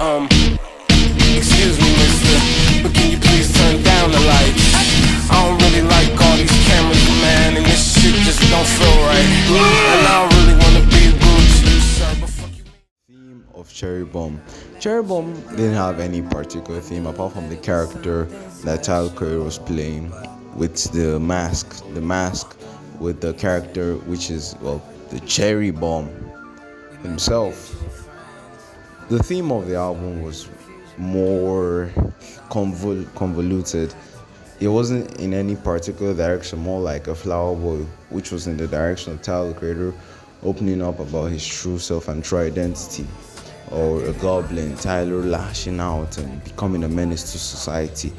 Excuse me, mister, but can you please turn down the lights? I don't really like all these cameras, man, and this shit just don't feel right. And I don't really wanna be rude to you, sir, but fuck you. Theme of Cherry Bomb. Cherry Bomb didn't have any particular theme apart from the character that Tyler Creator was playing with the mask. The mask with the character, which is, well, the Cherry Bomb himself. The theme of the album was more convoluted. It wasn't in any particular direction, more like a Flower Boy, which was in the direction of Tyler the Creator opening up about his true self and true identity, or a goblin, Tyler lashing out and becoming a menace to society.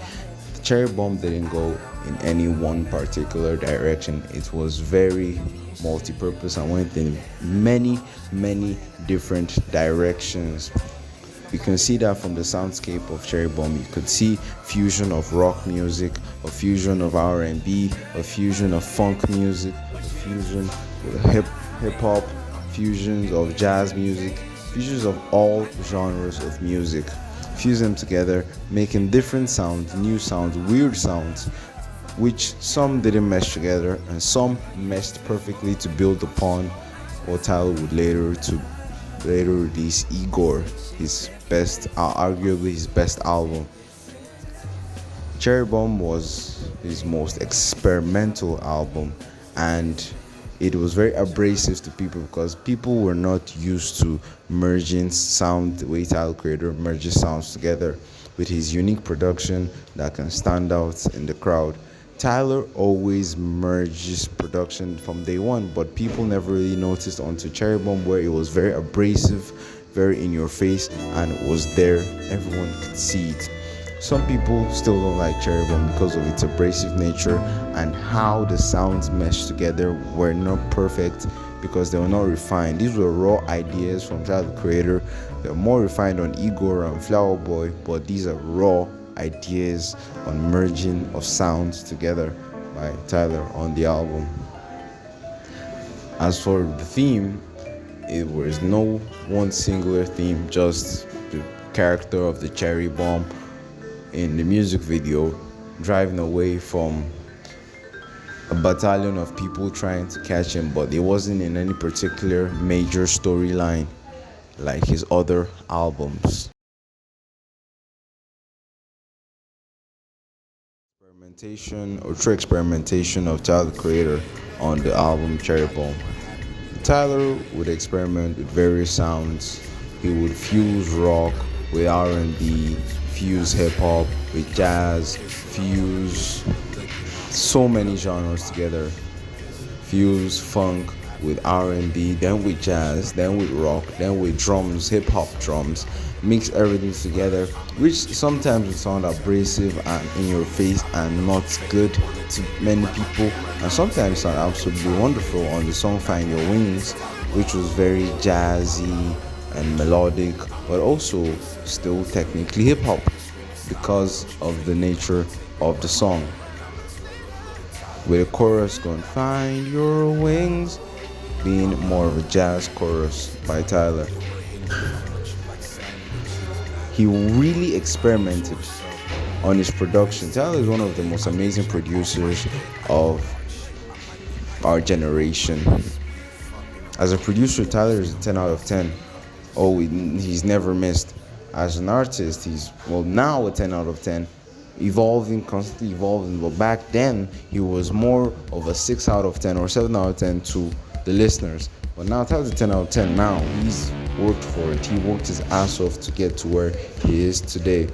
The Cherry Bomb didn't go in any one particular direction. It was very multi-purpose and went in many different directions. You can see that from the soundscape of Cherry Bomb. You could see fusion of rock music, a fusion of R&B, a fusion of funk music, a fusion of hip hop, fusions of jazz music, fusions of all genres of music. Fuse them together, making different sounds, new sounds, weird sounds, which some didn't mesh together and some meshed perfectly to build upon what Tyler would later release Igor, his best, arguably his best album. Cherry Bomb was his most experimental album, and it was very abrasive to people because people were not used to merging sound the way Tyler Creator merges sounds together with his unique production that can stand out in the crowd. Tyler always merges production from day one, but people never really noticed until Cherry Bomb, where it was very abrasive, very in your face, and it was there. Everyone could see it. Some people still don't like Cherry Bomb because of its abrasive nature and how the sounds meshed together were not perfect because they were not refined. These were raw ideas from Tyler the Creator. They're more refined on Igor and Flower Boy, but these are raw ideas on merging of sounds together by Tyler on the album. As for the theme, it was no one singular theme, just the character of the Cherry Bomb in the music video driving away from a battalion of people trying to catch him, but it wasn't in any particular major storyline like his other albums. True experimentation of Tyler the Creator on the album Cherry Bomb. Tyler would experiment with various sounds. He would fuse rock with R&B, fuse hip hop with jazz, fuse so many genres together, fuse funk with R&B, then with jazz, then with rock, then with drums, hip hop drums, mix everything together, which sometimes would sound abrasive and in your face and not good to many people, and sometimes sound absolutely wonderful on the song Find Your Wings, which was very jazzy and melodic, but also still technically hip hop because of the nature of the song. With a chorus going "Find Your Wings" being more of a jazz chorus by Tyler. He really experimented on his production. Tyler is one of the most amazing producers of our generation. As a producer, Tyler is a 10 out of 10. Oh, he's never missed. As an artist, he's, well, now a 10 out of 10. Constantly evolving. But back then, he was more of a 6 out of 10 or 7 out of 10 to the listeners. But now Tyler's a 10 out of 10 now. He's worked for it. He worked his ass off to get to where he is today.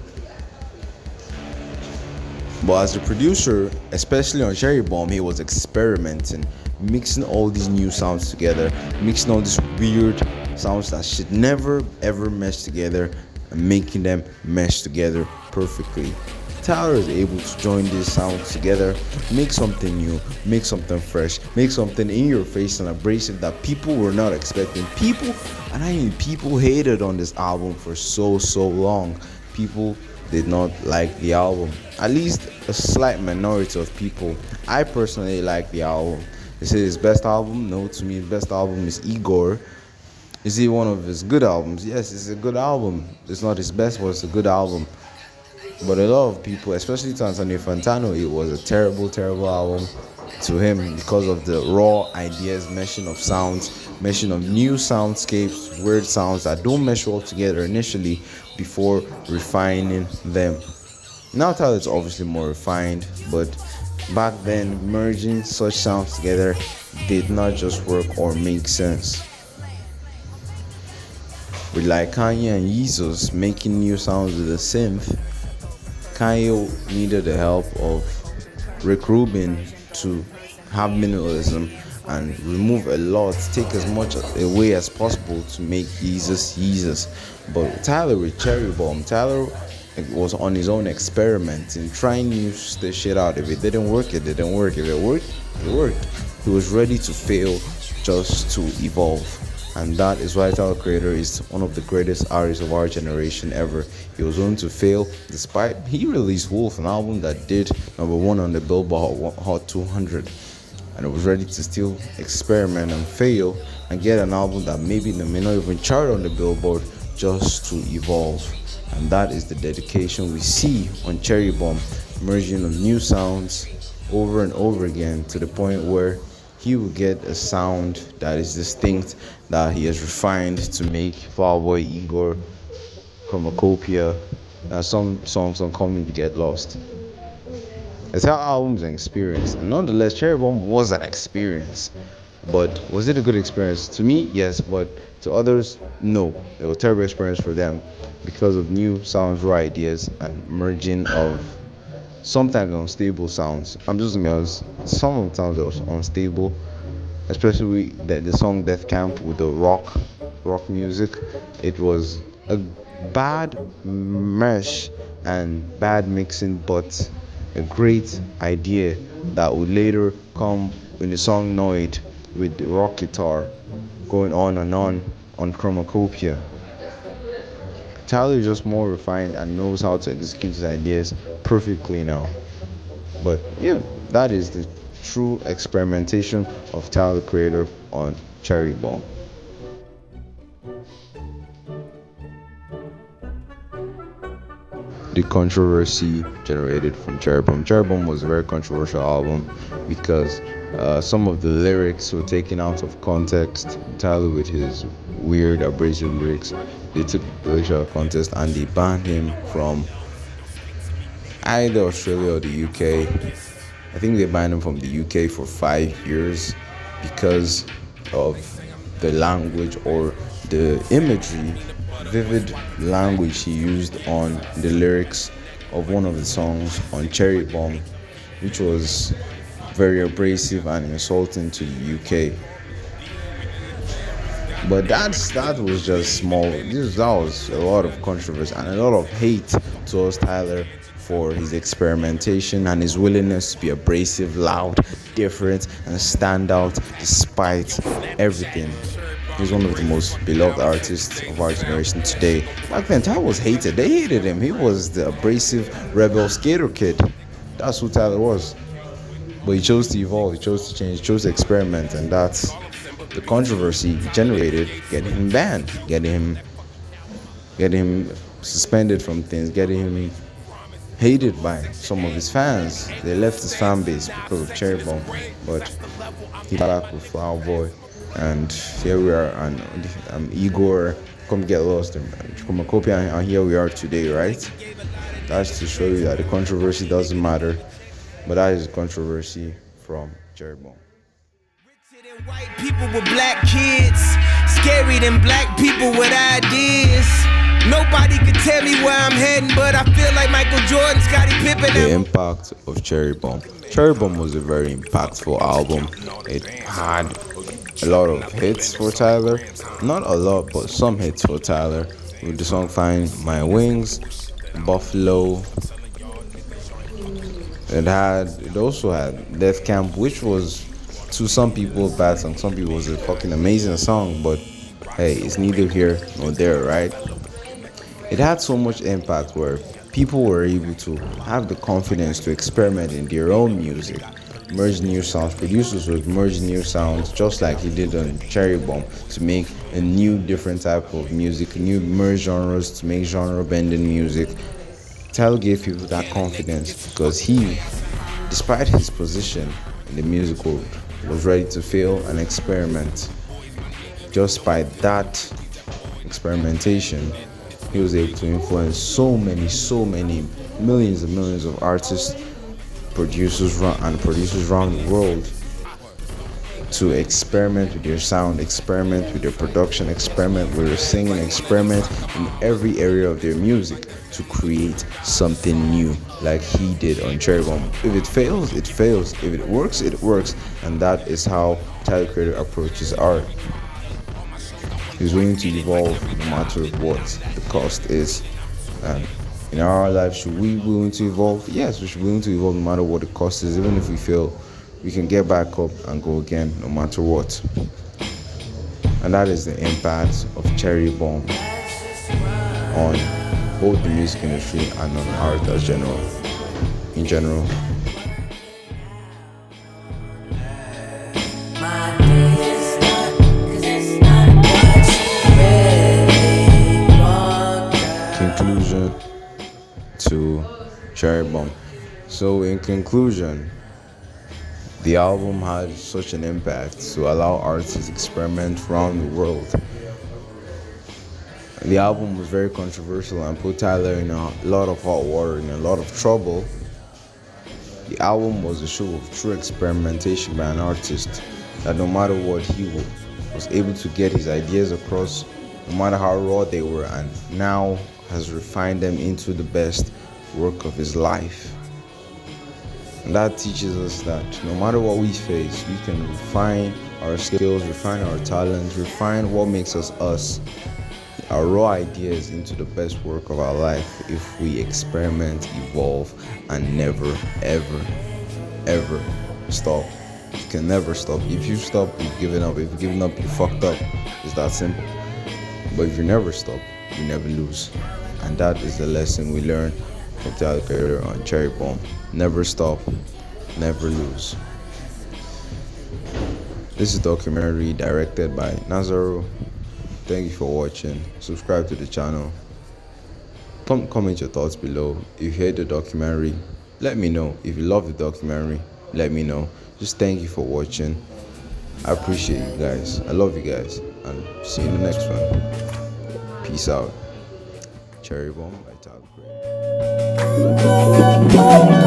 But as a producer, especially on Cherry Bomb, he was experimenting, mixing all these new sounds together, mixing all these weird sounds that should never ever mesh together and making them mesh together perfectly. Tyler is able to join these sounds together, make something new, make something fresh, make something in your face and abrasive that people were not expecting. People hated on this album for so long. People did not like the album. At least a slight minority of people. I personally like the album. Is it his best album? No, to me, the best album is Igor. Is it one of his good albums? Yes, it's a good album. It's not his best, but it's a good album. But a lot of people, especially to Antonio Fantano, it was a terrible, terrible album to him because of the raw ideas, meshing of sounds, meshing of new soundscapes, weird sounds that don't mesh well together initially before refining them. Now Tyler is obviously more refined, but back then merging such sounds together did not just work or make sense. With like Kanye and Yeezus making new sounds with a synth, Kanye needed the help of Rick Rubin to have minimalism and remove a lot, take as much away as possible to make Yeezus. But Tyler with Cherry Bomb, Tyler was on his own experimenting, trying new shit out. If it didn't work, it didn't work. If it worked, it worked. He was ready to fail just to evolve. And that is why Tyler Creator is one of the greatest artists of our generation ever. He was willing to fail despite he released Wolf, an album that did #1 on the Billboard Hot 200, and it was ready to still experiment and fail and get an album that maybe may not even chart on the Billboard just to evolve. And that is the dedication we see on Cherry Bomb, merging of new sounds over and over again to the point where he will get a sound that is distinct, that he has refined to make Flower Boy, Igor, Chromacopia, and some songs on Coming to Get Lost. It's how albums an experience, and nonetheless, Cherry Bomb was an experience. But was it a good experience? To me, yes, but to others, no. It was a terrible experience for them because of new sounds, raw ideas, and merging of sometimes unstable sounds. I'm just because some of the sounds that was unstable, especially the song Death Camp with the rock music. It was a bad mesh and bad mixing, but a great idea that would later come in the song Noid with the rock guitar going on and on Chromacopia. Tyler is just more refined and knows how to execute his ideas perfectly now. But yeah, that is the true experimentation of Tyler Creator on Cherry Bomb. The controversy generated from Cherry Bomb. Cherry Bomb was a very controversial album because some of the lyrics were taken out of context. Tyler, with his weird, abrasive lyrics, they took the lyrics out of context and they banned him from either Australia or the UK. I think they banned him from the UK for 5 years because of the language or the imagery, vivid language he used on the lyrics of one of the songs on Cherry Bomb, which was very abrasive and insulting to the UK. But that was just small. That was a lot of controversy and a lot of hate towards Tyler for his experimentation and his willingness to be abrasive, loud, different, and stand out despite everything. He's one of the most beloved artists of our generation today. Back then, Tyler was hated. They hated him. He was the abrasive rebel skater kid. That's who Tyler was. But he chose to evolve. He chose to change. He chose to experiment, and that's the controversy generated, getting him banned, getting him suspended from things, getting him hated by some of his fans. They left his fan base because of Cherry Bomb, but he back with Flower Boy, and here we are. And Igor, Come Get Lost, and Chromacopia, and here we are today, right? That's to show you that the controversy doesn't matter, but that is controversy from Cherry Bomb. White people with black kids, scary than black people with ideas. Nobody could tell me where I'm heading, but I feel like Michael Jordan, Scottie Pippen. The impact of Cherry Bomb. Cherry Bomb was a very impactful album. It had a lot of hits for Tyler. Not a lot, but some hits for Tyler. With the song Find My Wings, Buffalo. It also had Death Camp, which was to some people a bad song. Some people was a fucking amazing song, but hey, it's neither here nor there, right? It had so much impact where people were able to have the confidence to experiment in their own music, merge new sounds. Producers would merge new sounds, just like he did on Cherry Bomb, to make a new, different type of music, new merge genres, to make genre bending music. Tyler gave people that confidence because he, despite his position in the music world, was ready to fail and experiment. Just by that experimentation, he was able to influence so many millions and millions of artists, producers around the world to experiment with their sound, experiment with their production, experiment with their singing, experiment in every area of their music to create something new, like he did on Cherry Bomb. If it fails, it fails. If it works, it works. And that is how Tyler the Creator approaches art. He's willing to evolve no matter what the cost is. And in our life, should we be willing to evolve? Yes, we should be willing to evolve no matter what the cost is. Even if we fail, we can get back up and go again no matter what. And that is the impact of Cherry Bomb on both the music industry and on art in general. Conclusion to Cherry Bomb. So in conclusion, the album had such an impact to allow artists to experiment around the world. The album was very controversial and put Tyler in a lot of hot water, in a lot of trouble. The album was a show of true experimentation by an artist that no matter what, he was able to get his ideas across, no matter how raw they were, and now has refined them into the best work of his life. And that teaches us that no matter what we face, we can refine our skills, refine our talents, refine what makes us us, our raw ideas into the best work of our life if we experiment, evolve, and never, ever stop. You can never stop. If you stop, you've given up. If you've given up, you fucked up. It's that simple. But if you never stop, you never lose. And that is the lesson we learn from Tyler the Creator on Cherry Bomb. Never stop, never lose. This is a documentary directed by Nazaro. Thank you for watching. Subscribe to the channel. Comment your thoughts below. If you hate the documentary, let me know. If you love the documentary, let me know. Just thank you for watching. I appreciate you guys. I love you guys. And see you in the next one. Peace out. Cherry Bomb by Tyler the Creator.